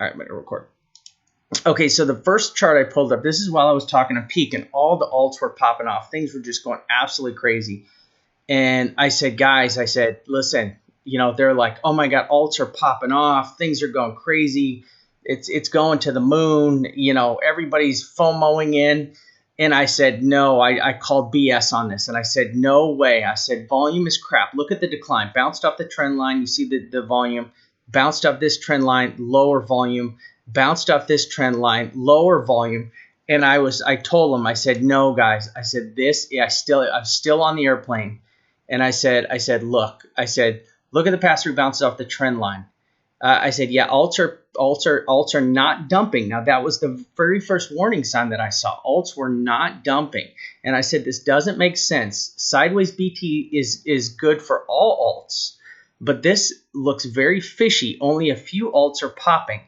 All right, I'm going to record. Okay, so the first chart I pulled up, this is while I was talking to Peak, and all the alts were popping off. Things were just going absolutely crazy. And I said, guys, I said, listen, they're like, oh my God, alts are popping off. Things are going crazy. It's going to the moon. Everybody's FOMOing in. And I said, no, I called BS on this. And I said, no way. I said, volume is crap. Look at the decline. Bounced off the trend line. You see the volume. Bounced off this trend line, lower volume. Bounced off this trend line, lower volume. And I told them, I said, no, guys. I said, I'm still on the airplane. And I said, look at the past three bounces off the trend line. I said, yeah, alts are not dumping. Now, that was the very first warning sign that I saw. Alts were not dumping. And I said, this doesn't make sense. Sideways BT is good for all alts, but this looks very fishy. Only a few alts are popping.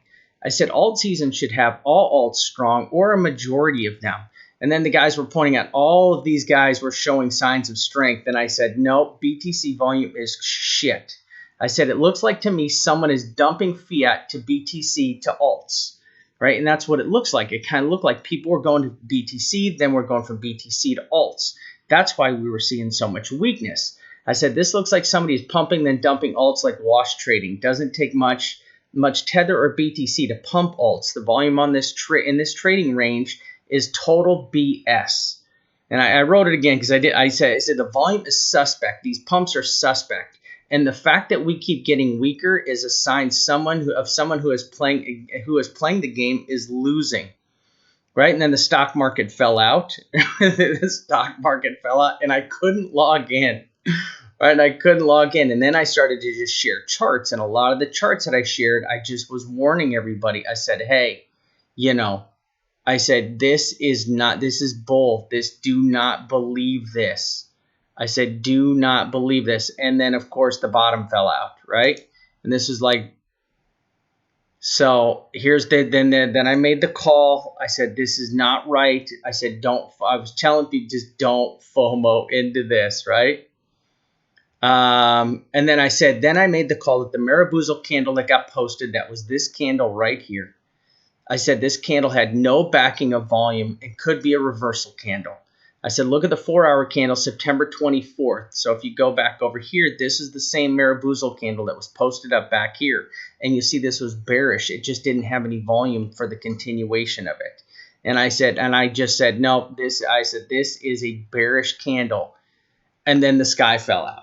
I said, alt season should have all alts strong or a majority of them. And then the guys were pointing out all of these guys were showing signs of strength. And I said, no, BTC volume is shit. I said, it looks like to me someone is dumping fiat to BTC to alts, right? And that's what it looks like. It kind of looked like people were going to BTC, then we're going from BTC to alts. That's why we were seeing so much weakness. I said, this looks like somebody is pumping then dumping alts like wash trading. Doesn't take much Tether or BTC to pump alts. The volume on this in this trading range is total BS. And I wrote it again because I said the volume is suspect. These pumps are suspect. And the fact that we keep getting weaker is a sign someone who is playing the game is losing, right? And then the stock market fell out. The stock market fell out, and I couldn't log in, right? I couldn't log in, and then I started to just share charts, and a lot of the charts that I shared, I just was warning everybody. I said, hey, I said this is bull. Do not believe this. I said, do not believe this. And then, of course, the bottom fell out, right? And this is like, so here's then I made the call. I said, this is not right. I said, I was telling people, just don't FOMO into this, right? And then I made the call that the Maraboozle candle that got posted, that was this candle right here. I said, this candle had no backing of volume. It could be a reversal candle. I said, look at the 4-hour candle, September 24th. So if you go back over here, this is the same Maraboozle candle that was posted up back here. And you see this was bearish. It just didn't have any volume for the continuation of it. And I just said, no, this is a bearish candle. And then the sky fell out,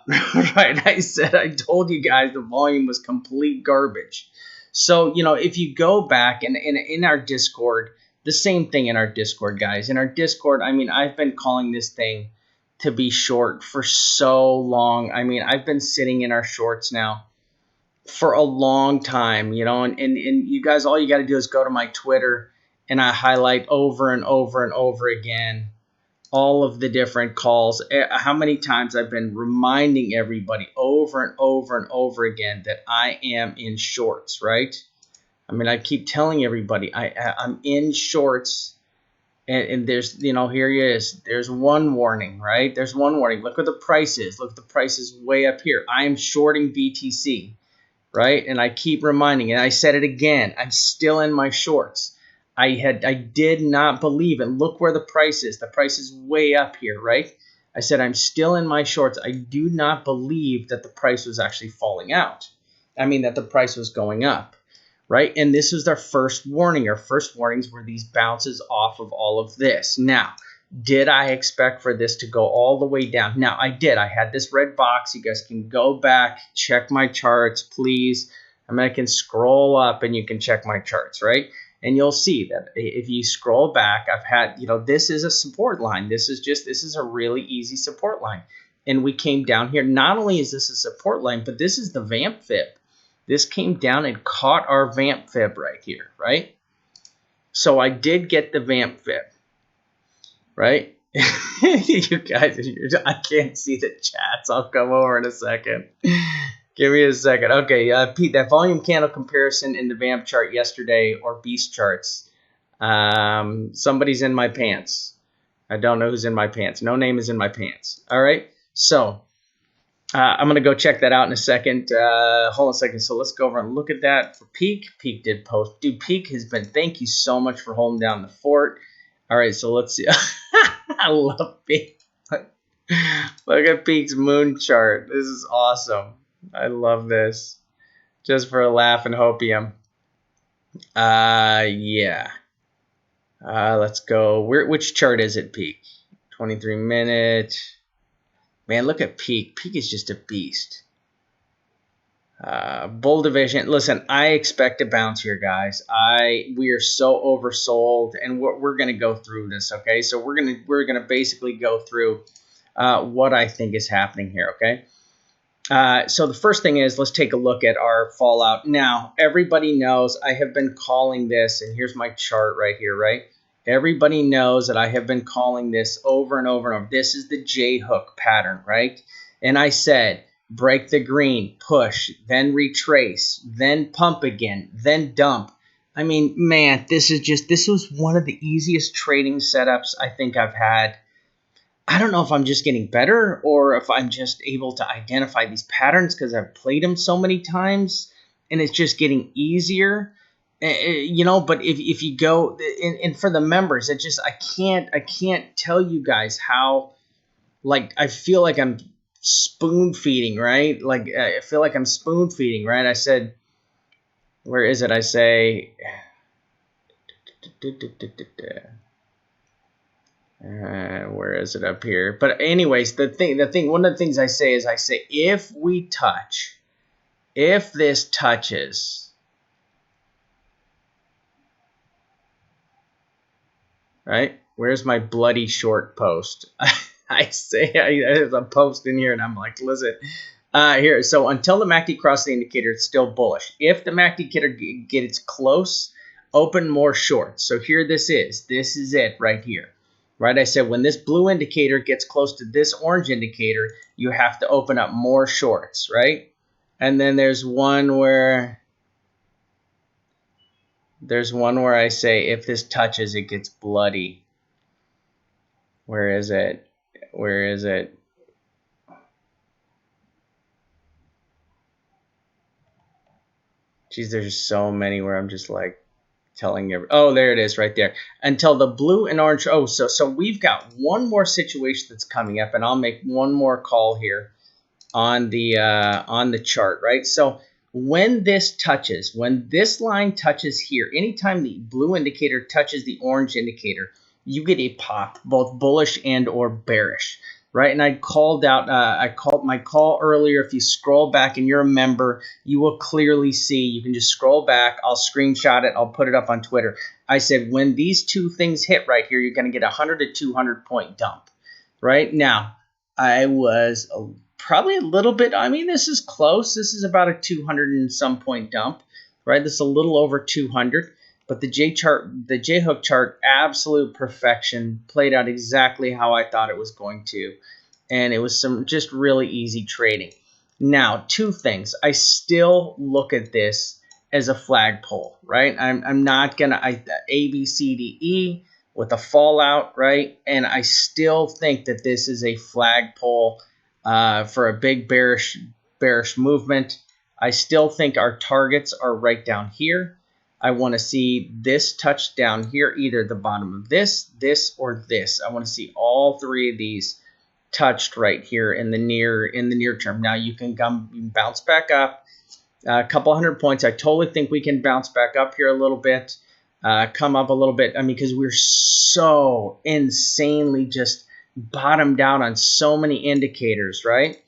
right? I told you guys the volume was complete garbage. So, if you go back and in our Discord, the same thing in our Discord, guys. In our Discord, I've been calling this thing to be short for so long. I've been sitting in our shorts now for a long time, and you guys, all you got to do is go to my Twitter, and I highlight over and over and over again all of the different calls, how many times I've been reminding everybody over and over and over again that I am in shorts, right? I keep telling everybody I'm in shorts, and there's, here he is. There's one warning, right? There's one warning. Look what the price is. Look, the price is way up here. I am shorting BTC, right? And I keep reminding, and I said it again. I'm still in my shorts. I did not believe it. Look where the price is. The price is way up here, right? I said I'm still in my shorts. I do not believe that the price was actually falling out. That the price was going up, right? And this was our first warning. Our first warnings were these bounces off of all of this. Now, did I expect for this to go all the way down? Now, I did. I had this red box. You guys can go back, check my charts, please. I can scroll up and you can check my charts, right? And you'll see that if you scroll back, I've had, this is a support line. This is a really easy support line. And we came down here. Not only is this a support line, but this is the VAMP fib. This came down and caught our VAMP fib right here, right? So I did get the VAMP fib, right? You guys, I can't see the chats. I'll come over in a second. Give me a second. Okay, Pete, that volume candle comparison in the VAMP chart yesterday or Beast charts. Somebody's in my pants. I don't know who's in my pants. No name is in my pants. All right. So I'm going to go check that out in a second. Hold on a second. So let's go over and look at that for Peak. Peak did post. Dude, Peak has been, thank you so much for holding down the fort. All right, so let's see. I love Peak. Look at Peak's moon chart. This is awesome. I love this. Just for a laugh and hopium. Yeah. Let's go. Which chart is it, Peak? 23 minute. Man, look at Peak. Peak is just a beast. Bull division. Listen, I expect a bounce here, guys. We are so oversold, and we're going to go through this. Okay, so we're gonna basically go through what I think is happening here. Okay. So the first thing is, let's take a look at our fallout. Now, everybody knows I have been calling this, and here's my chart right here, right? Everybody knows that I have been calling this over and over and over. This is the J-hook pattern, right? And I said, break the green, push, then retrace, then pump again, then dump. I mean, man, this was one of the easiest trading setups I think I've had. I don't know if I'm just getting better or if I'm just able to identify these patterns because I've played them so many times and it's just getting easier. But if you go and for the members, I can't tell you guys how, like, I feel like I'm spoon feeding, right? Like, I feel like I'm spoon feeding, right? I said, where is it? I say, where is it up here? But anyways, one of the things I say is if this touches, right? Where's my bloody short post? There's a post in here and I'm like, listen, here. So until the MACD crosses the indicator, it's still bullish. If the MACD indicator gets close, open more shorts. So here this is it right here. Right, I said when this blue indicator gets close to this orange indicator, you have to open up more shorts, right? And then there's one where I say if this touches, it gets bloody. Where is it? Where is it? Geez, there's so many where I'm just like telling you. Oh, there it is right there. Until the blue and orange. Oh, so we've got one more situation that's coming up, and I'll make one more call here on the chart, right? So when this line touches here, anytime the blue indicator touches the orange indicator, you get a pop, both bullish and or bearish, right? And I called my call earlier. If you scroll back and you're a member, you will clearly see. You can just scroll back. I'll screenshot it. I'll put it up on Twitter. I said when these two things hit right here, you're going to get a 100 to 200 point dump, right? Now, I was probably a little bit, I mean, this is close. This is about a 200 and some point dump, right? This is a little over 200. But the J-hook chart, absolute perfection, played out exactly how I thought it was going to. And it was some just really easy trading. Now, two things. I still look at this as a flagpole, right? I'm not going to A, B, C, D, E with a fallout, right? And I still think that this is a flagpole for a big bearish movement. I still think our targets are right down here. I want to see this touch down here, either the bottom of this, or this. I want to see all three of these touched right here in the near term. Now you can bounce back up a couple hundred points. I totally think we can bounce back up here a little bit, come up a little bit. I mean, because we're so insanely just bottomed out on so many indicators, right?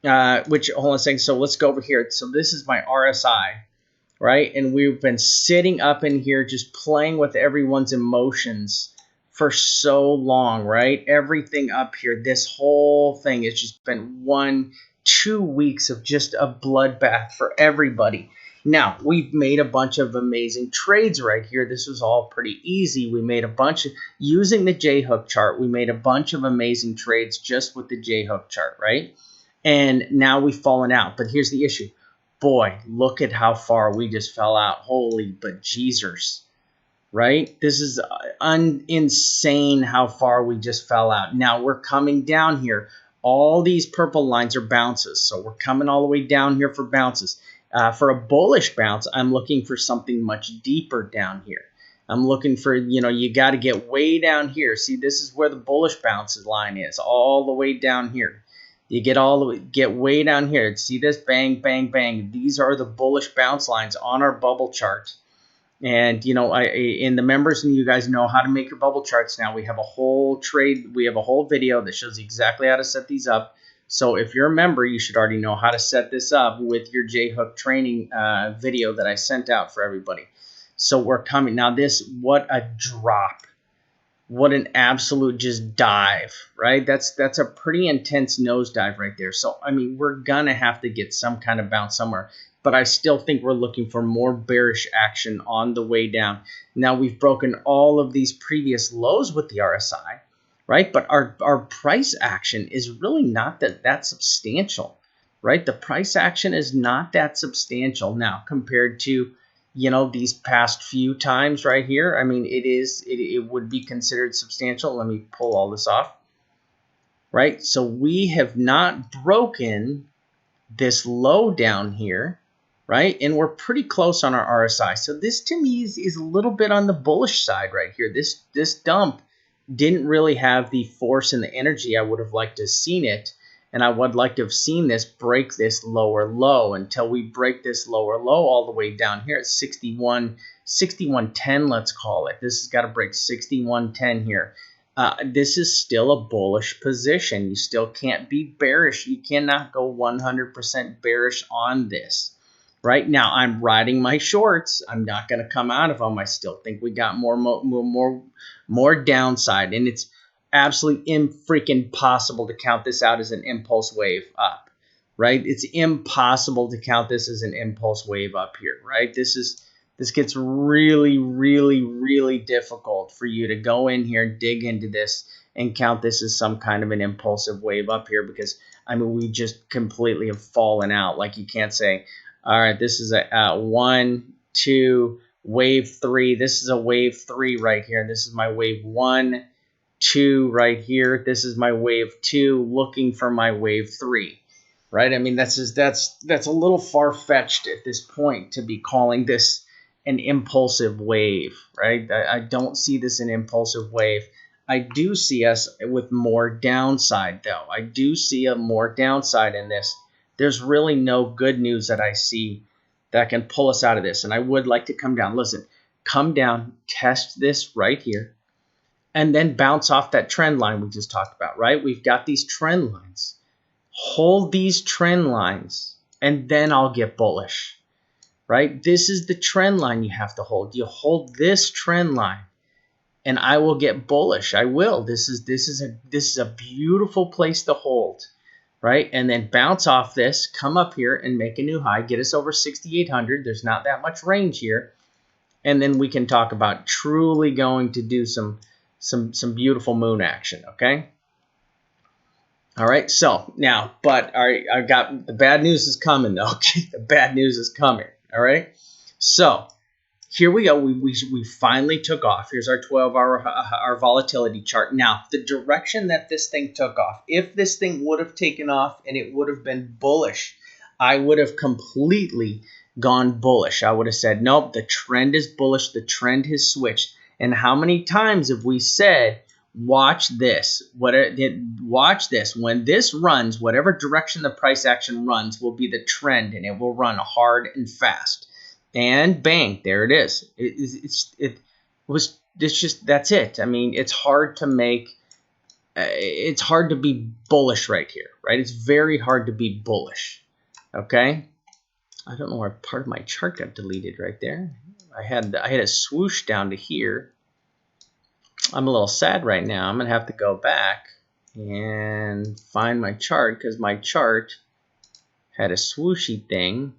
Hold on a second. So let's go over here. So this is my RSI. Right? And we've been sitting up in here just playing with everyone's emotions for so long, right? Everything up here, this whole thing has just been 1-2 weeks of just a bloodbath for everybody. Now, we've made a bunch of amazing trades right here. This was all pretty easy. We made a bunch of, using the J-hook chart, we made a bunch of amazing trades just with the J-hook chart, right? And now we've fallen out. But here's the issue. Boy, look at how far we just fell out. Holy bejesus, right? This is insane how far we just fell out. Now we're coming down here. All these purple lines are bounces. So we're coming all the way down here for bounces. For a bullish bounce, I'm looking for something much deeper down here. I'm looking for, you got to get way down here. See, this is where the bullish bounce line is, all the way down here. You get way down here. See this? Bang, bang, bang. These are the bullish bounce lines on our bubble chart. And, in the members, and you guys know how to make your bubble charts now. We have a whole video that shows exactly how to set these up. So if you're a member, you should already know how to set this up with your J-Hook training video that I sent out for everybody. So we're coming. Now what a drop. What an absolute just dive, right? That's a pretty intense nosedive right there. So, I mean, we're going to have to get some kind of bounce somewhere. But I still think we're looking for more bearish action on the way down. Now, we've broken all of these previous lows with the RSI, right? But our price action is really not that substantial, right? The price action is not that substantial now compared to, these past few times right here. I mean, it would be considered substantial. Let me pull all this off, right? So we have not broken this low down here, right? And we're pretty close on our RSI. So this to me is a little bit on the bullish side right here. This dump didn't really have the force and the energy I would have liked to have seen it. And I would like to have seen this break this lower low until we break this lower low all the way down here at 61.10, let's call it. This has got to break 61.10 here. This is still a bullish position. You still can't be bearish. You cannot go 100% bearish on this. Right now, I'm riding my shorts. I'm not going to come out of them. I still think we got more downside, and it's absolutely freaking possible to count this out as an impulse wave up, right? It's impossible to count this as an impulse wave up here, right? This gets really, really, really difficult for you to go in here and dig into this and count this as some kind of an impulsive wave up here, because I mean, we just completely have fallen out. Like, you can't say, all right, this is a 1, 2, wave 3. This is a wave 3 right here. This is my wave 1, 2 right here. This is my wave 2, looking for my wave 3, right? I mean, that's a little far-fetched at this point to be calling this an impulsive wave, right? I don't see this an impulsive wave. I do see us with more downside, though. I do see a more downside in this. There's really no good news that I see that can pull us out of this. And I would like to come down. Listen, come down, test this right here, and then bounce off that trend line we just talked about, right? We've got these trend lines. Hold these trend lines, and then I'll get bullish, right? This is the trend line you have to hold. You hold this trend line, and I will get bullish. I will. This is a beautiful place to hold, right? And then bounce off this, come up here and make a new high, get us over 6,800. There's not that much range here. And then we can talk about truly going to do some beautiful moon action, okay? All right, so now, but I got the bad news is coming, though. Okay, the bad news is coming, all right? So here we go. We finally took off. Here's our 12-hour our volatility chart. Now, the direction that this thing took off, if this thing would have taken off and it would have been bullish, I would have completely gone bullish. I would have said, nope, the trend is bullish. The trend has switched. And how many times have we said, watch this? Watch this. When this runs, whatever direction the price action runs will be the trend, and it will run hard and fast. And bang, there it is. That's it. I mean, it's hard to make, it's hard to be bullish right here, right? It's very hard to be bullish, okay? I don't know where part of my chart got deleted right there. I had a swoosh down to here. I'm a little sad right now. I'm going to have to go back and find my chart, because my chart had a swooshy thing.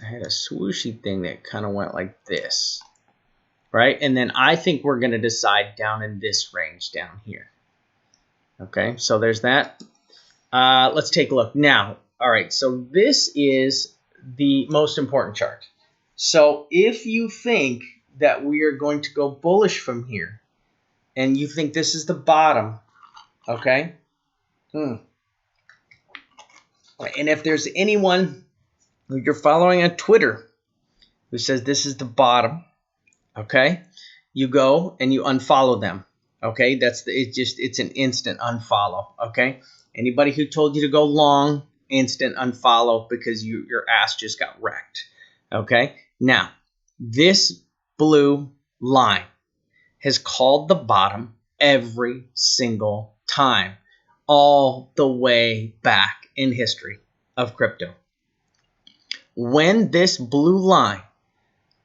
I had a swooshy thing that kind of went like this, right? And then I think we're going to decide down in this range down here. Okay, so there's that. Let's take a look. Now, all right, so this is the most important chart. So if you think that we are going to go bullish from here, and you think this is the bottom, Okay? And if there's anyone who you're following on Twitter who says this is the bottom, okay, you go and you unfollow them. Okay, it's an instant unfollow. Okay, anybody who told you to go long, instant unfollow because your ass just got wrecked. Okay, now this blue line has called the bottom every single time, all the way back in history of crypto. When this blue line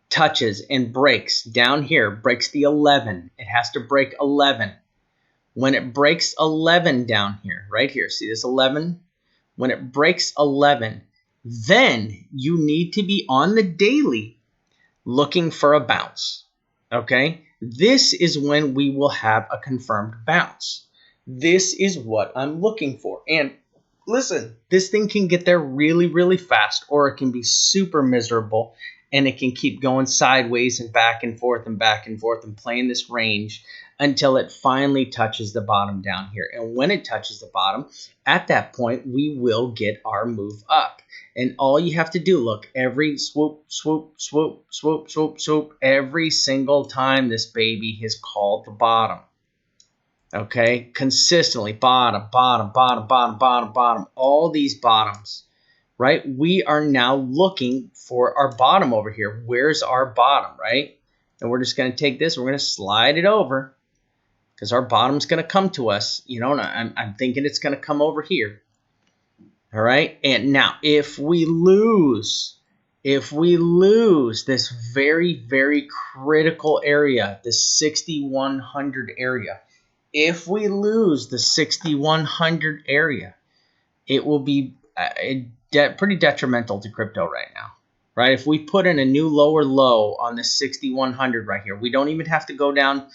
touches and breaks down here, breaks the 11, it has to break 11. When it breaks 11 down here, right here, see this 11? When it breaks 11, then you need to be on the daily looking for a bounce. Okay? This is when we will have a confirmed bounce. This is what I'm looking for. And listen, this thing can get there really, really fast, or it can be super miserable, and it can keep going sideways and back and forth and back and forth and playing this range until it finally touches the bottom down here. And when it touches the bottom, at that point, we will get our move up. And all you have to do, look, every swoop, swoop, swoop, swoop, swoop, swoop, every single time this baby has called the bottom. Okay, consistently, bottom, bottom, bottom, bottom, bottom, bottom, all these bottoms, right? We are now looking for our bottom over here. Where's our bottom, right? And we're just going to take this, we're going to slide it over because our bottom's going to come to us. You know, and I'm thinking it's going to come over here. All right, and now if we lose this very, very critical area, this 6,100 area, if we lose the 6,100 area, it will be pretty detrimental to crypto right now, right? If we put in a new lower low on the 6,100 right here, we don't even have to go down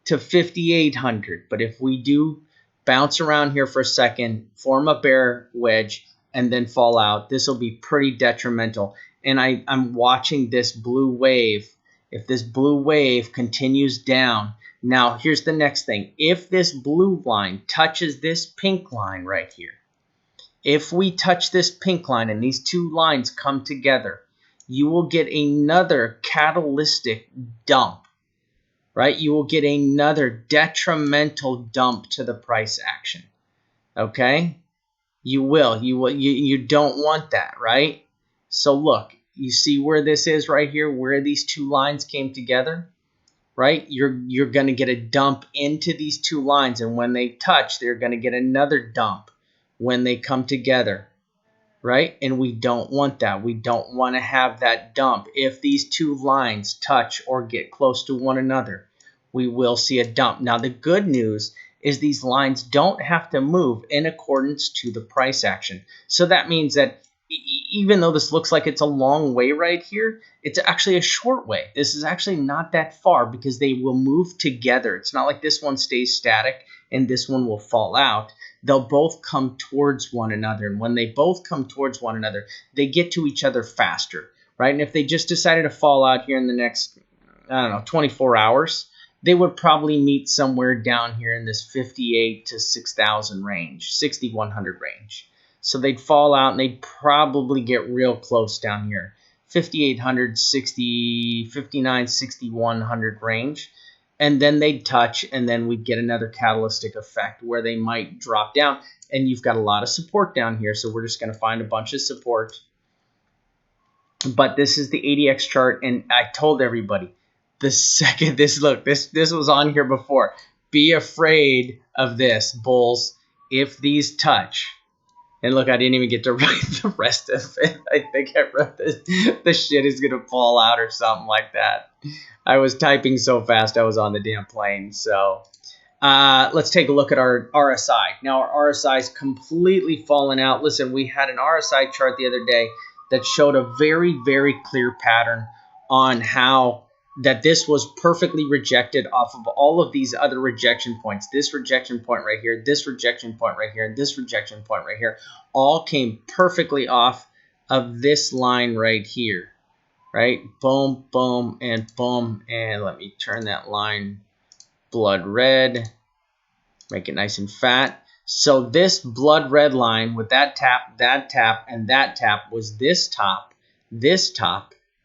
to 5,800. But if we do bounce around here for a second, form a bear wedge, and then fall out, this will be pretty detrimental. And I'm watching this blue wave. If this blue wave continues down, now here's the next thing. If this blue line touches this pink line right here, if we touch this pink line and these two lines come together, you will get another catalytic dump, right? You will get another detrimental dump to the price action. Okay? You will. You don't want that, right? So look, you see where this is right here, where these two lines came together, right? You're going to get a dump into these two lines, and when they touch, they're going to get another dump when they come together, right? And we don't want that. We don't want to have that dump. If these two lines touch or get close to one another, we will see a dump. Now, the good news is these lines don't have to move in accordance to the price action. So that means that even though this looks like it's a long way right here, it's actually a short way. This is actually not that far because they will move together. It's not like this one stays static and this one will fall out. They'll both come towards one another. And when they both come towards one another, they get to each other faster, right? And if they just decided to fall out here in the next, 24 hours, they would probably meet somewhere down here in this 58 to 6,000 range, 6,100 range. So they'd fall out and they'd probably get real close down here, 5,800, 60, 59, 6,100 range. And then they'd touch, and then we'd get another catalytic effect where they might drop down. And you've got a lot of support down here, so we're just going to find a bunch of support. But this is the ADX chart, and I told everybody, the second this was on here before. Be afraid of this, bulls, if these touch. And look, I didn't even get to write the rest of it. I think I wrote this. The shit is going to fall out or something like that. I was typing so fast I was on the damn plane. So let's take a look at our RSI. Now, our RSI is completely fallen out. Listen, we had an RSI chart the other day that showed a very, very clear pattern on how that this was perfectly rejected off of all of these other rejection points. This rejection point right here, this rejection point right here, and this rejection point right here all came perfectly off of this line right here, right? Boom, boom, and boom. And let me turn that line blood red. Make it nice and fat. So this blood red line with that tap, and that tap was this top,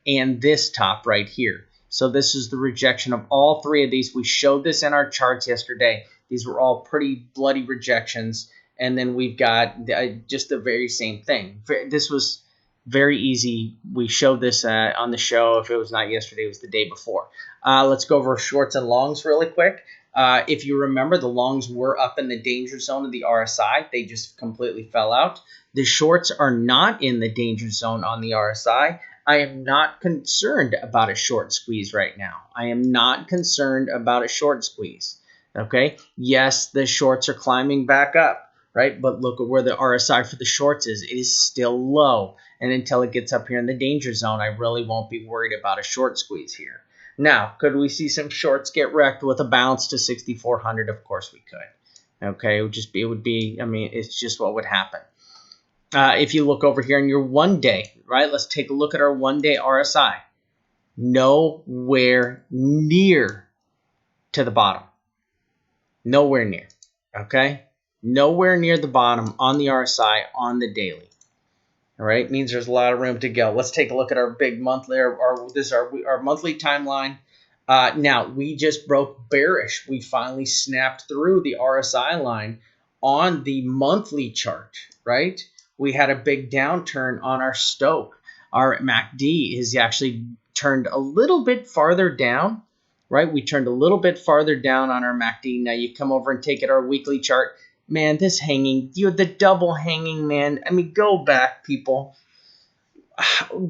and this top right here. So this is the rejection of all three of these. We showed this in our charts yesterday. These were all pretty bloody rejections. And then we've got just the very same thing. This was very easy. We showed this on the show. If it was not yesterday, it was the day before. Let's go over shorts and longs really quick. If you remember, the longs were up in the danger zone of the RSI. They just completely fell out. The shorts are not in the danger zone on the RSI. I am not concerned about a short squeeze right now. I am not concerned about a short squeeze. Okay? Yes, the shorts are climbing back up, right? But look at where the RSI for the shorts is. It is still low. And until it gets up here in the danger zone, I really won't be worried about a short squeeze here. Now, could we see some shorts get wrecked with a bounce to 6,400? Of course we could. Okay, it's just what would happen. If you look over here in your 1 day, right? Let's take a look at our 1 day RSI. Nowhere near to the bottom. Nowhere near. Okay? Nowhere near the bottom on the RSI on the daily. All right, means there's a lot of room to go. Let's take a look at our big monthly, our monthly timeline. Now, we just broke bearish. We finally snapped through the RSI line on the monthly chart, right? We had a big downturn on our Stoke. Our MACD is actually turned a little bit farther down, right? We turned a little bit farther down on our MACD. Now you come over and take it our weekly chart. Man, this hanging, the double hanging, man. I mean, go back, people.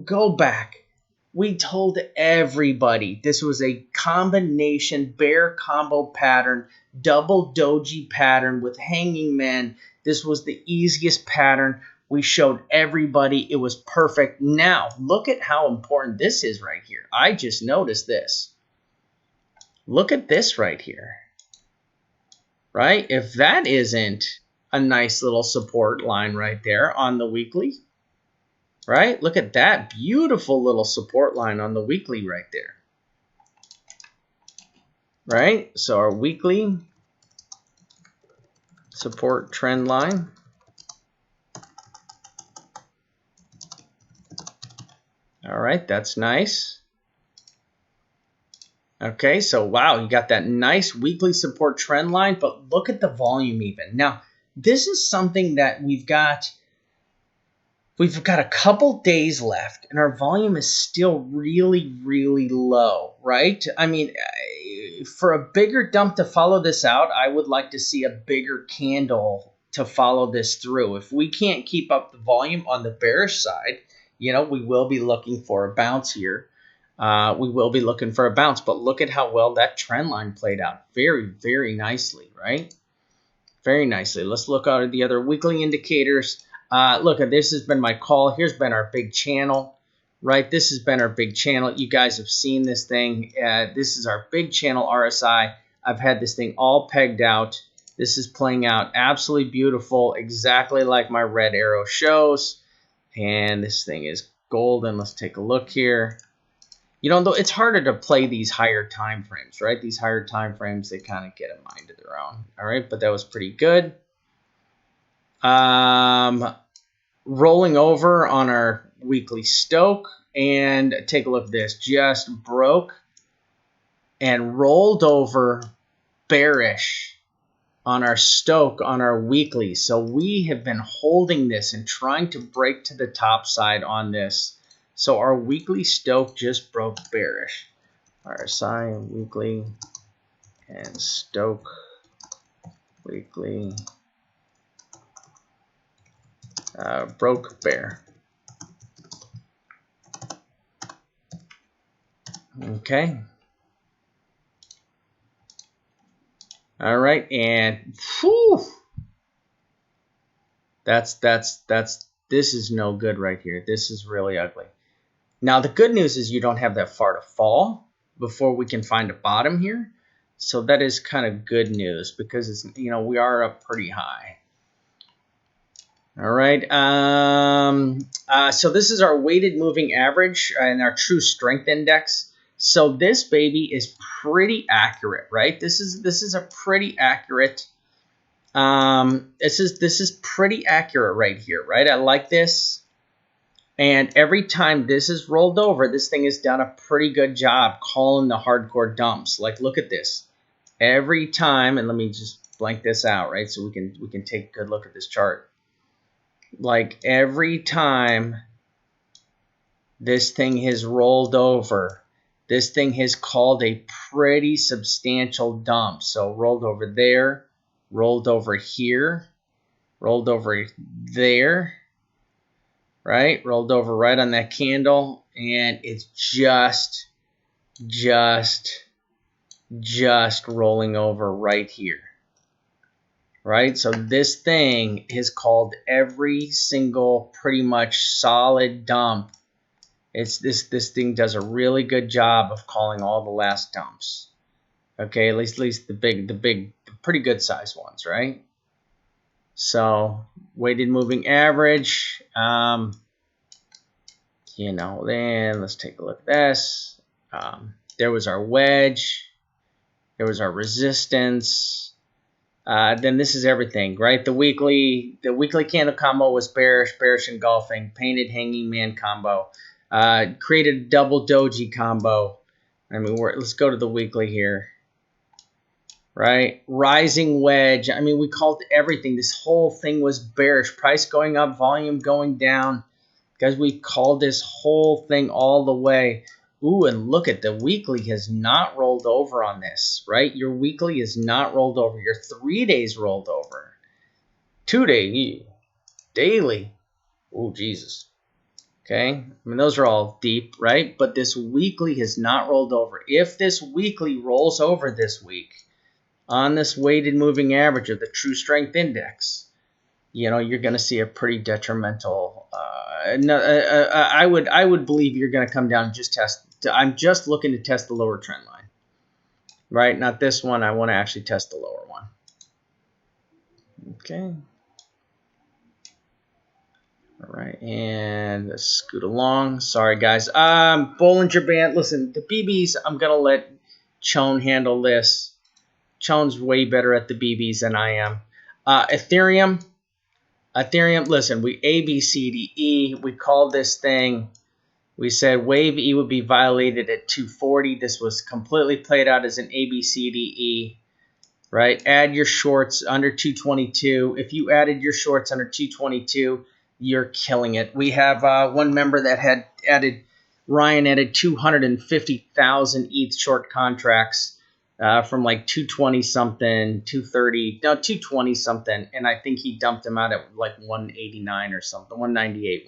Go back. We told everybody this was a combination bear combo pattern, double doji pattern with hanging man. This was the easiest pattern. We showed everybody it was perfect. Now, look at how important this is right here. I just noticed this. Look at this right here. Right? If that isn't a nice little support line right there on the weekly, right? Look at that beautiful little support line on the weekly right there. Right? So our weekly support trend line. All right, that's nice. Okay, so wow, you got that nice weekly support trend line, but look at the volume even. Now, this is something that we've got a couple days left, and our volume is still really, really low, right? I mean, for a bigger dump to follow this out, I would like to see a bigger candle to follow this through. If we can't keep up the volume on the bearish side, we will be looking for a bounce here. We will be looking for a bounce, but look at how well that trend line played out. Very, very nicely, right? Very nicely. Let's look at the other weekly indicators. Look, this has been my call. Here's been our big channel, right? This has been our big channel. You guys have seen this thing. This is our big channel RSI. I've had this thing all pegged out. This is playing out absolutely beautiful, exactly like my red arrow shows. And this thing is golden. Let's take a look here. Though it's harder to play these higher time frames, right? These higher time frames, they kind of get a mind of their own. All right, but that was pretty good. Rolling over on our weekly Stoke, and take a look at this. Just broke and rolled over bearish on our Stoke on our weekly. So we have been holding this and trying to break to the top side on this. So our weekly Stoke just broke bearish. RSI weekly and Stoke weekly broke bear. Okay. All right, and whew, this is no good right here. This is really ugly. Now, the good news is you don't have that far to fall before we can find a bottom here. So that is kind of good news because it's, we are up pretty high. All right. So this is our weighted moving average and our true strength index. So this baby is pretty accurate, right? This is a pretty accurate This is pretty accurate right here, right? I like this. And every time this is rolled over, this thing has done a pretty good job calling the hardcore dumps. Like, look at this. Every time, and let me just blank this out, right? So we can take a good look at this chart. Like, every time this thing has rolled over, this thing has called a pretty substantial dump. So rolled over there, rolled over here, rolled over there, right? Rolled over right on that candle, and it's just rolling over right here, right? So this thing has called every single pretty much solid dump. It's this thing does a really good job of calling all the last dumps. Okay, at least the pretty good size ones, right? So weighted moving average, you know, then let's take a look at this. There was our wedge, there was our resistance. Then this is everything, right? The weekly candle combo was bearish engulfing, painted hanging man combo. Created a double doji combo. I mean, let's go to the weekly here, right? Rising wedge. I mean, we called everything. This whole thing was bearish. Price going up, volume going down. Guys, we called this whole thing all the way. Ooh, and look at the weekly has not rolled over on this, right? Your weekly is not rolled over. Your 3 days rolled over. 2 day, daily. Oh, Jesus. Okay, I mean, those are all deep, right? But this weekly has not rolled over. If this weekly rolls over this week on this weighted moving average of the true strength index, you know, you're going to see a pretty detrimental. I would believe you're going to come down and just test. I'm just looking to test the lower trend line, right? Not this one. I want to actually test the lower one. Okay. All right, and let's scoot along. Sorry, guys. Bollinger Band. Listen, the BBs, I'm going to let Chone handle this. Chone's way better at the BBs than I am. Ethereum, listen, we A, B, C, D, E. We called this thing. We said wave E would be violated at 240. This was completely played out as an A, B, C, D, E. Right? Add your shorts under 222. If you added your shorts under 222, you're killing it. We have one member that had added, Ryan added 250,000 ETH short contracts from like 220 something, 230, no, 220 something. And I think he dumped them out at like 189 or something, 198.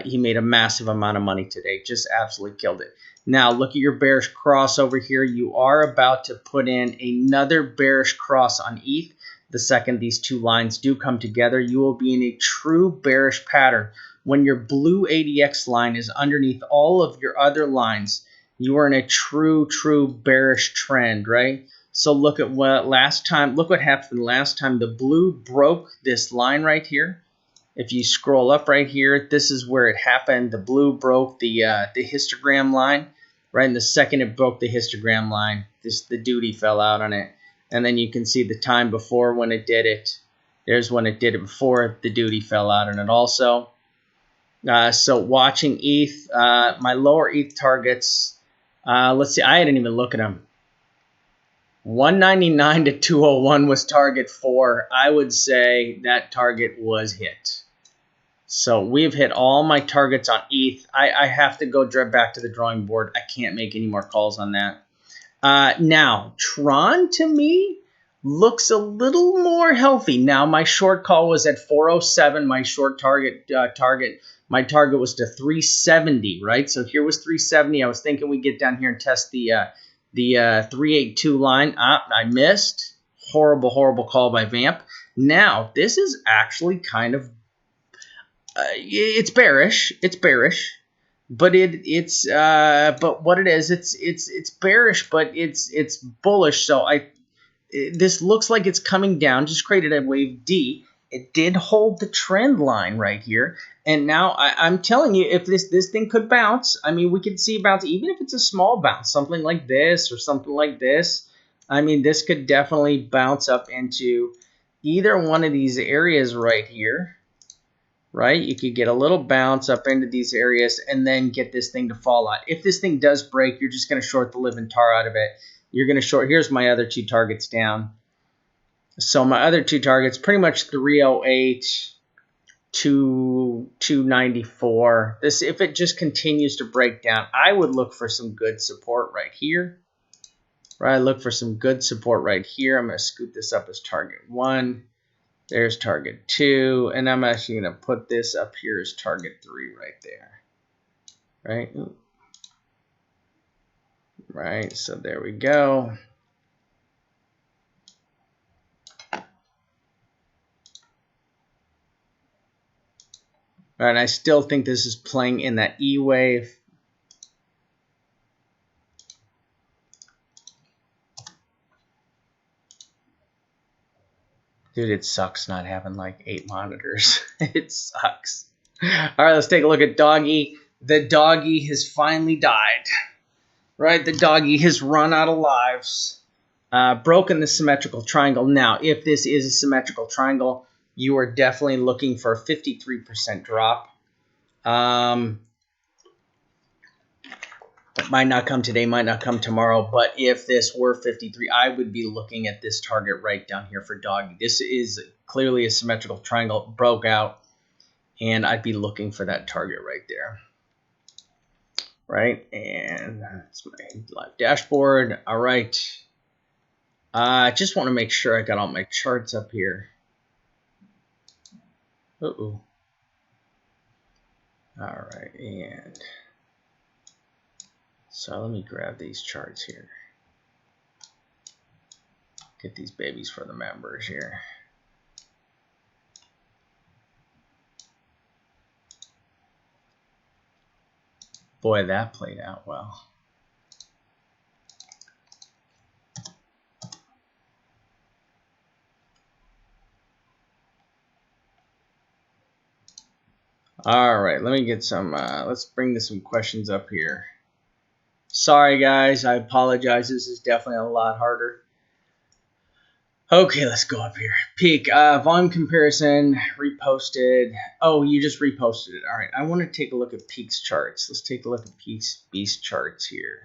He made a massive amount of money today. Just absolutely killed it. Now, look at your bearish cross over here. You are about to put in another bearish cross on ETH. The second these two lines do come together, you will be in a true bearish pattern. When your blue ADX line is underneath all of your other lines, you are in a true bearish trend, right? So look at what happened last time. The blue broke this line right here. If you scroll up right here, this is where it happened. The blue broke the histogram line, right? And the second it broke the histogram line, the duty fell out on it. And then you can see the time before when it did it. There's when it did it before the duty fell out on it also. So watching ETH, my lower ETH targets, let's see, I didn't even look at them. 199 to 201 was target 4. I would say that target was hit. So we've hit all my targets on ETH. I have to go back to the drawing board. I can't make any more calls on that. Now, Tron to me looks a little more healthy. Now, my short call was at 407. My short target, my target was to 370, right? So here was 370. I was thinking we'd get down here and test the 382 line. I missed. Horrible call by Vamp. Now, this is actually kind of, it's bearish. It's bearish. But but what it is, it's bearish, but it's bullish. So this looks like it's coming down. Just created a wave D. It did hold the trend line right here, and now I'm telling you, if this thing could bounce, I mean, we could see a bounce, even if it's a small bounce, something like this or something like this. I mean, this could definitely bounce up into either one of these areas right here, right? You could get a little bounce up into these areas and then get this thing to fall out. If this thing does break, you're just going to short the living tar out of it. You're going to short. Here's my other two targets down. So my other two targets, pretty much 308 to 294. This, if it just continues to break down, I would look for some good support right here. Right, look for some good support right here. I'm going to scoot this up as target 1. There's target 2. And I'm actually going to put this up here as target 3 right there. Right? Right, so there we go. All right, I still think this is playing in that E wave. Dude, it sucks not having like 8 monitors. It sucks. All right, let's take a look at Doggy. The Doggy has finally died. Right, the Doggy has run out of lives. Broken the symmetrical triangle. Now, if this is a symmetrical triangle, you are definitely looking for a 53% drop. It might not come today, might not come tomorrow, but if this were 53, I would be looking at this target right down here for Doggy. This is clearly a symmetrical triangle, broke out, and I'd be looking for that target right there. Right, and that's my live dashboard. All right. I just want to make sure I got all my charts up here. Uh-oh. All right, and so let me grab these charts here. Get these babies for the members here. Boy, that played out well. All right, let me get some, let's bring some questions up here. Sorry, guys, I apologize. This is definitely a lot harder. Okay, let's go up here. Peak, volume comparison, reposted. Oh, you just reposted it. All right, I want to take a look at Peak's charts. Let's take a look at Peak's Beast charts here.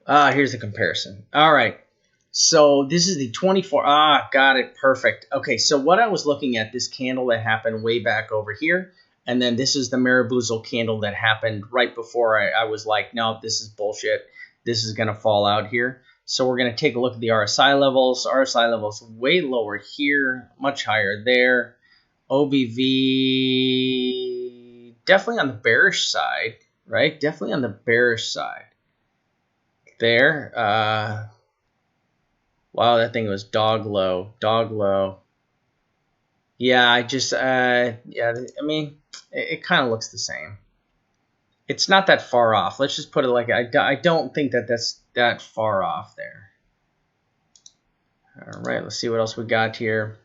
Here's the comparison. All right. So this is the 24. Got it. Perfect. Okay, so what I was looking at, this candle that happened way back over here, and then this is the Marabouzel candle that happened right before I was like, no, this is bullshit. This is going to fall out here. So we're going to take a look at the RSI levels. RSI levels way lower here, much higher there. OBV, definitely on the bearish side, right? Definitely on the bearish side. There. Wow, that thing was dog low. Yeah, I just, yeah, I mean, it kind of looks the same. It's not that far off. Let's just put it like, I don't think that that's that far off there. All right, let's see what else we got here.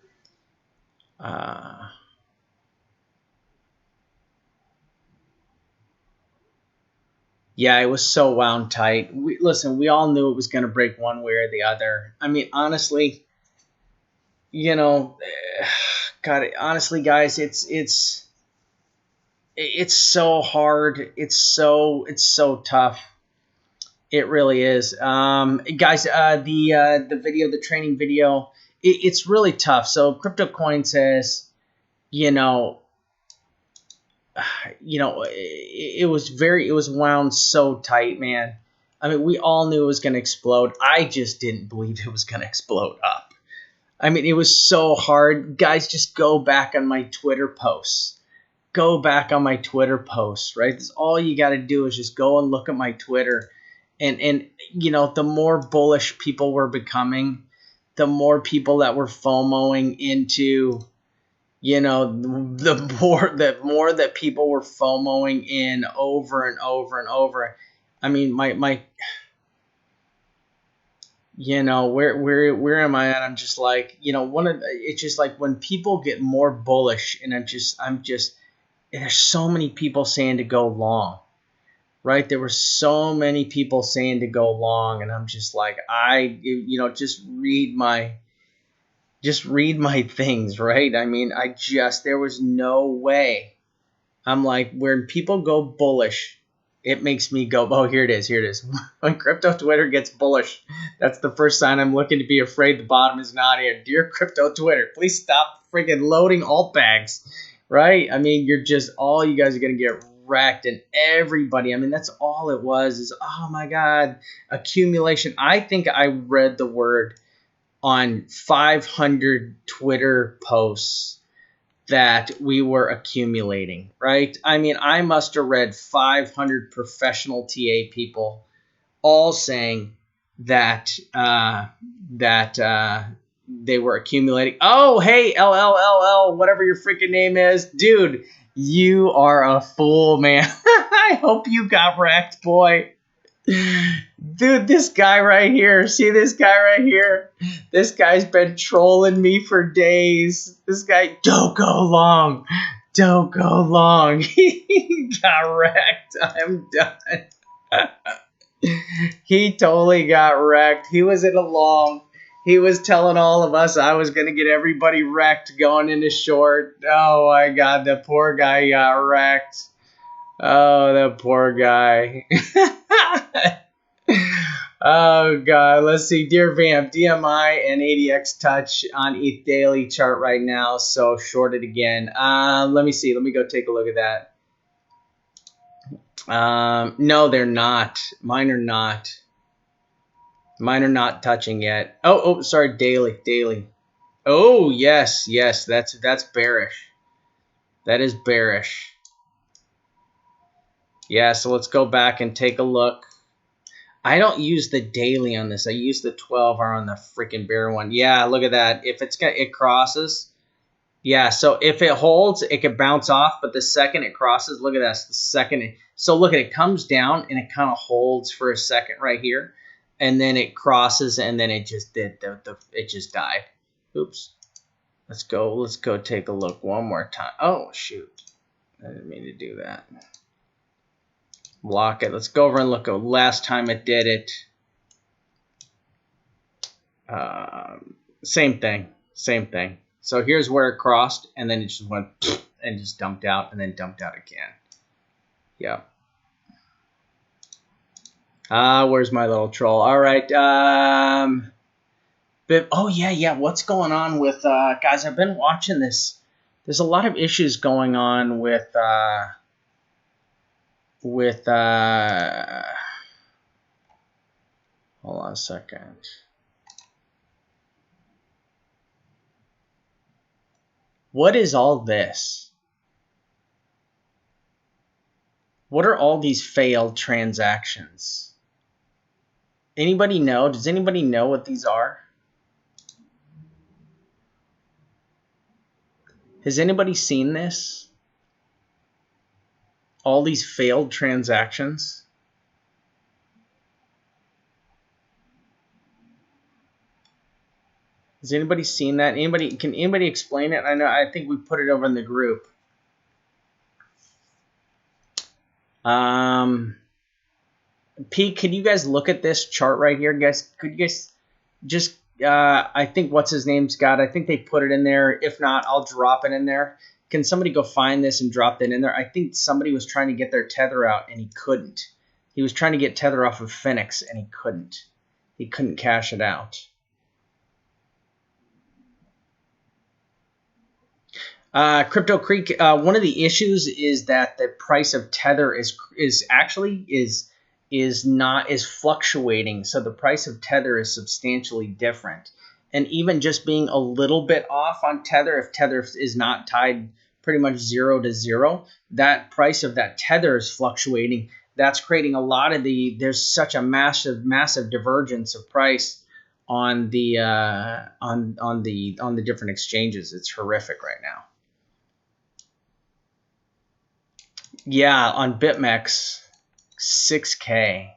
Yeah, it was so wound tight. Listen, we all knew it was going to break one way or the other. I mean, honestly, you know, God, honestly, guys, it's so hard. It's so tough. It really is. Guys, the video, the training video, it's really tough. So CryptoCoin says, you know, it was wound so tight, man. I mean, we all knew it was going to explode. I just didn't believe it was going to explode up. I mean, it was so hard. Guys, just go back on my Twitter posts. Go back on my Twitter posts, right? That's all you got to do is just go and look at my Twitter. And you know, the more bullish people were becoming, the more people that were FOMOing into, you know, the more that people were FOMOing in over and over and over. I mean, my you know, where am I at? I'm just like, you know, it's just like when people get more bullish, and I'm just there's so many people saying to go long, right? There were so many people saying to go long, and I'm just like, just read my things, right? I mean, there was no way. I'm like, when people go bullish, it makes me go, oh, here it is. When crypto Twitter gets bullish, that's the first sign I'm looking to be afraid the bottom is not here. Dear crypto Twitter, please stop freaking loading alt bags, right? I mean, all you guys are going to get wrecked, and everybody, I mean, that's all it was is, oh my God, accumulation. I think I read the word on 500 Twitter posts that we were accumulating, right? I mean, I must have read 500 professional TA people all saying that they were accumulating. Oh, hey, LLLL, whatever your freaking name is, dude, you are a fool, man. I hope you got wrecked, boy. Dude, this guy right here. See this guy right here? This guy's been trolling me for days. This guy, don't go long. Don't go long. He got wrecked. I'm done. He totally got wrecked. He was in a long. He was telling all of us I was going to get everybody wrecked going into short. Oh my God, the poor guy got wrecked. Oh, the poor guy. Oh God, let's see. Dear Vamp, DMI and ADX touch on ETH daily chart right now, so shorted again. Let me see. Let me go take a look at that. No, they're not. Mine are not. Mine are not touching yet. Oh, sorry, daily. Oh, yes, that's bearish. That is bearish. Yeah, so let's go back and take a look. I don't use the daily on this. I use the 12-hour on the freaking bear one. Yeah, look at that. If it crosses, yeah. So if it holds, it could bounce off. But the second it crosses, look at that. The second, so look at it comes down and it kind of holds for a second right here, and then it crosses and then it just did it just died. Oops. Let's go take a look one more time. Oh shoot, I didn't mean to do that. Block it. Let's go over and look at last time it did it. Same thing. So here's where it crossed, and then it just went and just dumped out, and then dumped out again. Yep. Where's my little troll? All right. Oh yeah. What's going on with guys? I've been watching this. There's a lot of issues going on with. Hold on a second. What is all this? What are all these failed transactions? Anybody know? Does anybody know what these are? Has anybody seen this? All these failed transactions? Has anybody seen that? Can anybody explain it? I think we put it over in the group. Pete, could you guys look at this chart right here, guys? Could you guys just I think what's his name's got. I think they put it in there. If not, I'll drop it in there. Can somebody go find this and drop that in there? I think somebody was trying to get their tether out and he couldn't. He was trying to get tether off of Phoenix and he couldn't. He couldn't cash it out. Crypto Creek. One of the issues is that the price of tether is fluctuating. So the price of tether is substantially different. And even just being a little bit off on tether, if tether is not tied pretty much 0 to 0, that price of that tether is fluctuating. That's creating a lot of there's such a massive divergence of price on the different exchanges. It's horrific right now. Yeah, on BitMEX, 6K.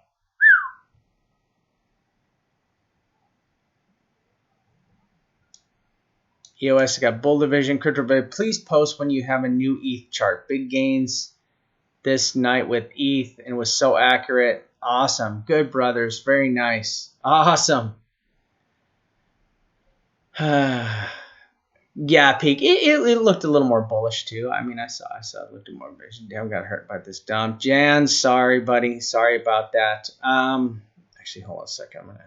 EOS got bull division, crypto. Please post when you have a new ETH chart. Big gains this night with ETH and was so accurate. Awesome. Good, brothers. Very nice. Awesome. Yeah, peak. It looked a little more bullish too. I mean, I saw it looked more bullish. Damn, got hurt by this dump. Jan, sorry, buddy. Sorry about that. Actually, hold on a second. I'm gonna